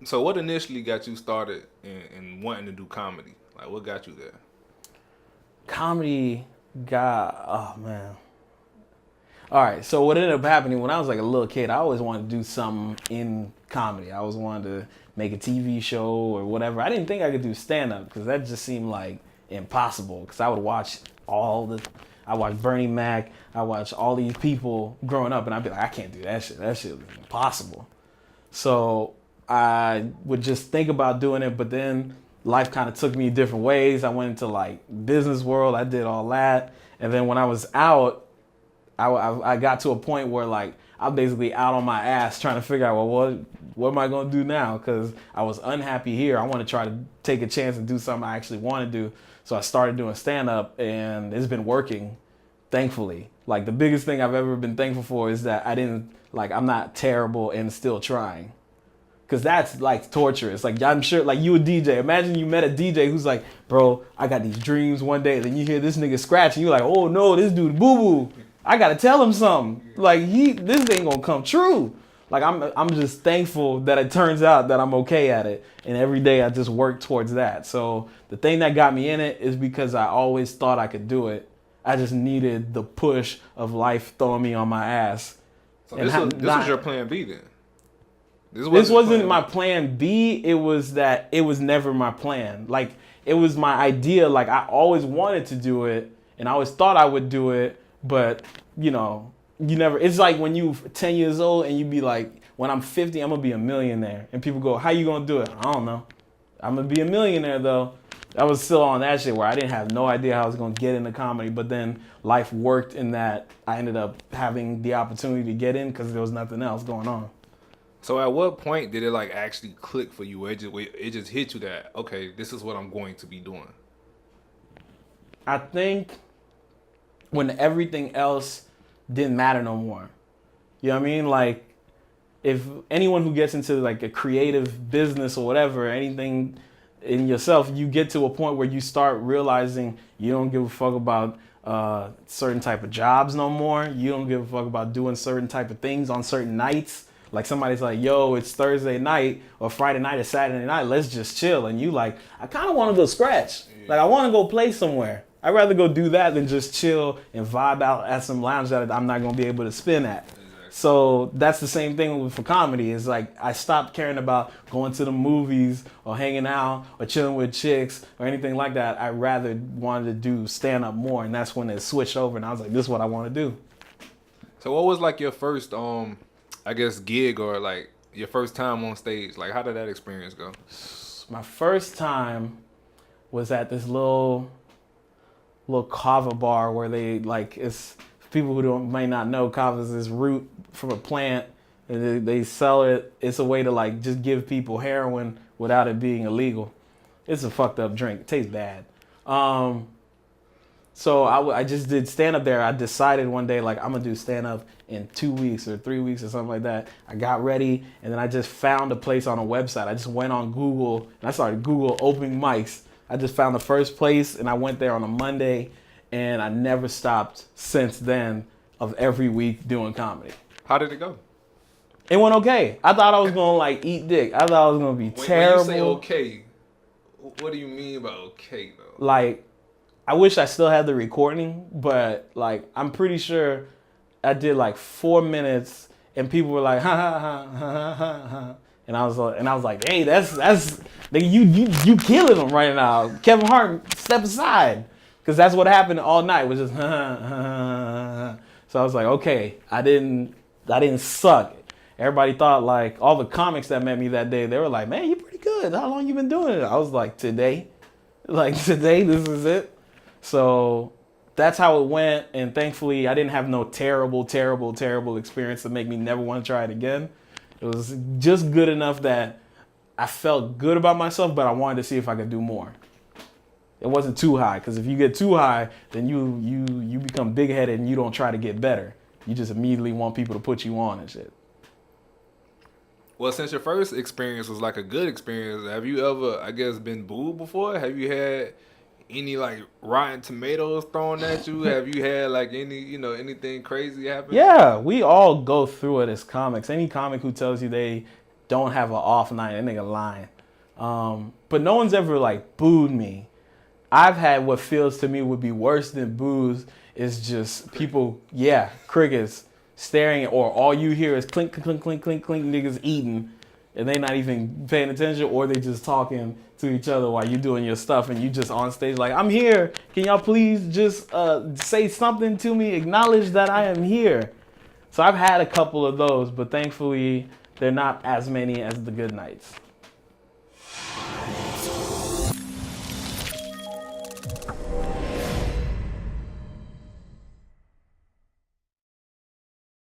So what initially got you started in wanting to do comedy? Like, what got you there? Comedy got, oh man. All right, so what ended up happening when I was like a little kid, I always wanted to do something in comedy. I always wanted to make a TV show or whatever. I didn't think I could do stand-up because that just seemed like impossible. Because I would watch I watched Bernie Mac, I watched all these people growing up, and I'd be like, I can't do that shit. That shit was impossible. So I would just think about doing it, but then life kind of took me different ways. I went into like business world, I did all that, and then when I was out, I got to a point where like I'm basically out on my ass trying to figure out, well, what am I gonna do now? Because I was unhappy here. I want to try to take a chance and do something I actually want to do. So I started doing stand up, and it's been working, thankfully. Like the biggest thing I've ever been thankful for is that I'm not terrible and still trying. Cause that's like torturous. Like I'm sure, like you a DJ. Imagine you met a DJ who's like, bro, I got these dreams one day. Then you hear this nigga scratching. You're like, oh no, this dude boo boo. I gotta tell him something. Like this ain't gonna come true. Like I'm just thankful that it turns out that I'm okay at it, and every day I just work towards that. So the thing that got me in it is because I always thought I could do it. I just needed the push of life throwing me on my ass. So this was your plan B then? This wasn't my plan B. It was that it was never my plan. Like it was my idea. Like I always wanted to do it, and I always thought I would do it. But you know, you never. It's like when you 10 years old and you be like, when I'm 50, I'm gonna be a millionaire, and people go, "How you gonna do it?" I don't know. I'm gonna be a millionaire though. I was still on that shit where I didn't have no idea how I was gonna get into comedy. But then life worked in that I ended up having the opportunity to get in because there was nothing else going on. So at what point did it like actually click for you? Where it just hit you that, okay, this is what I'm going to be doing? I think when everything else didn't matter no more. You know what I mean? Like if anyone who gets into like a creative business or whatever, anything in yourself, you get to a point where you start realizing you don't give a fuck about certain type of jobs no more. You don't give a fuck about doing certain type of things on certain nights. Like somebody's like, yo, it's Thursday night or Friday night or Saturday night. Let's just chill. And you like, I kind of want to go scratch. Like I want to go play somewhere. I'd rather go do that than just chill and vibe out at some lounge that I'm not going to be able to spin at. Exactly. So that's the same thing for comedy. It's like I stopped caring about going to the movies or hanging out or chilling with chicks or anything like that. I rather wanted to do stand up more. And that's when it switched over and I was like, this is what I want to do. So what was like your first I guess gig or like your first time on stage? Like how did that experience go? My first time was at this little kava bar where they like, it's people who may not know, kava is this root from a plant and they sell it. It's a way to like just give people heroin without it being illegal. It's a fucked up drink. It tastes bad. So I just did stand up there. I decided one day, like, I'm going to do stand up in 2 weeks or 3 weeks or something like that. I got ready and then I just found a place on a website. I just went on Google and I started Google open mics. I just found the first place and I went there on a Monday and I never stopped since then of every week doing comedy. How did it go? It went okay. I thought I was going to like eat dick. I thought I was going to be terrible. When you say okay, what do you mean by okay though? Like, I wish I still had the recording, but like I'm pretty sure I did like 4 minutes, and people were like, ha ha ha ha ha ha, and I was like, hey, that's you killing them right now, Kevin Hart, step aside, because that's what happened all night was just ha ha ha ha. So I was like, okay, I didn't suck. Everybody thought like all the comics that met me that day, they were like, man, you're pretty good. How long you been doing it? I was like, today, this is it. So that's how it went, and thankfully I didn't have no terrible experience to make me never want to try it again. It was just good enough that I felt good about myself, but I wanted to see if I could do more. It wasn't too high, because if you get too high, then you become big-headed and you don't try to get better. You just immediately want people to put you on and shit. Well, since your first experience was like a good experience, have you ever, I guess, been booed before? Have you had any like rotten tomatoes thrown at you? Have you had like anything crazy happen? Yeah, we all go through it as comics. Any comic who tells you they don't have an off night. That nigga lying. But no one's ever like booed me. I've had what feels to me would be worse than boos is just people, crickets staring, or all you hear is clink, clink, clink, clink, clink, niggas eating, and they not even paying attention, or they just talking to each other while you doing your stuff, and you just on stage like, I'm here. Can y'all please just say something to me? Acknowledge that I am here. So I've had a couple of those, but thankfully they're not as many as the good nights.